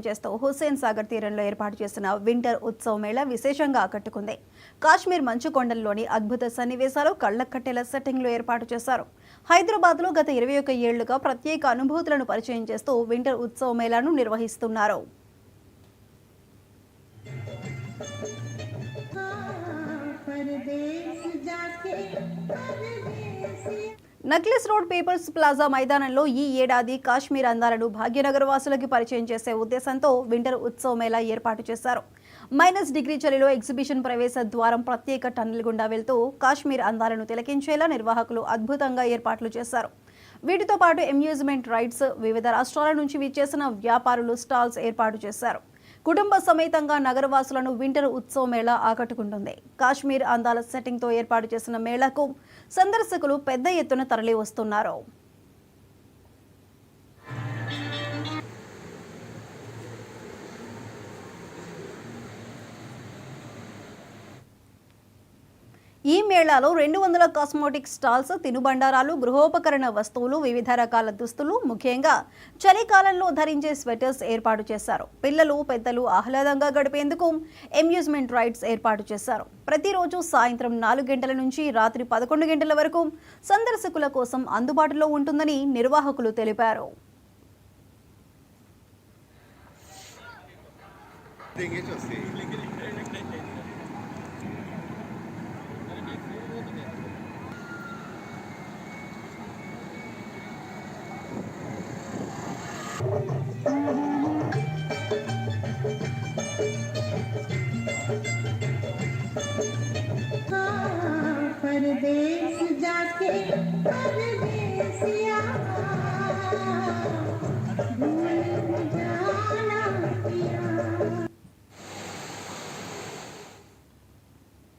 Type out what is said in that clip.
చేస్తూ హుస్సేన్ సాగర్ తీరంలో ఏర్పాటు చేసిన వింటర్ ఉత్సవ్ మేళా విశేషంగా ఆకట్టుకుంది. కాశ్మీర్ మంచు కొండల్లోని అద్భుత సన్నివేశాలు కళ్లకట్టేలా సెట్టింగ్లు ఏర్పాటు చేశారు. హైదరాబాద్లో గత 21 ఏళ్లుగా ప్రత్యేక అనుభూతులను పరిచయం చేస్తూ వింటర్ ఉత్సవ్ మేళాను నిర్వహిస్తున్నారు. నక్లెస్ రోడ్ పీపుల్స్ ప్లాజా మైదానంలో ఈ ఏడాది కాశ్మీర్ అందాలను భాగ్యనగర్ వాసులకి పరిచయం చేసే ఉద్దేశంతో వింటర్ ఉత్సవ్ మేళా ఏర్పాటు చేశారు. -డిగ్రీ చలిలో ఎగ్జిబిషన్ ప్రవేశ ద్వారం ప్రత్యేక టన్నెల్ గుండా వెళ్తూ కాశ్మీర్ అందాలను తిలకించేలా నిర్వాహకులు అద్భుతంగా ఏర్పాట్లు చేశారు. వీటితో పాటు అమ్యూజ్మెంట్ రైడ్స్, వివిధ రాష్ట్రాల నుంచి విచ్చేసిన వ్యాపారులు స్టాల్స్ ఏర్పాటు చేశారు. కుటుంబ సమేతంగా నగరవాసులను వింటర్ ఉత్సవ్ మేళా ఆకట్టుకుంటుంది. కాశ్మీర్ అందాల సెట్టింగ్తో ఏర్పాటు చేసిన మేళాకు సందర్శకులు పెద్ద ఎత్తున తరలి వస్తున్నారు. ఈ మేళాలో 200 కాస్మోటిక్ స్టాల్స్, తినుబండారాలు, గృహోపకరణ వస్తువులు, వివిధ రకాల దుస్తులు, ముఖ్యంగా చలికాలంలో ధరించే స్వెటర్స్ ఏర్పాటు చేశారు. పిల్లలు, పెద్దలు ఆహ్లాదంగా గడిపేందుకు అమ్యూజ్మెంట్ రైడ్స్ ఏర్పాటు చేశారు. ప్రతిరోజు సాయంత్రం 4 గంటల నుంచి రాత్రి 11 గంటల వరకు సందర్శకుల కోసం అందుబాటులో ఉంటుందని నిర్వాహకులు తెలిపారు.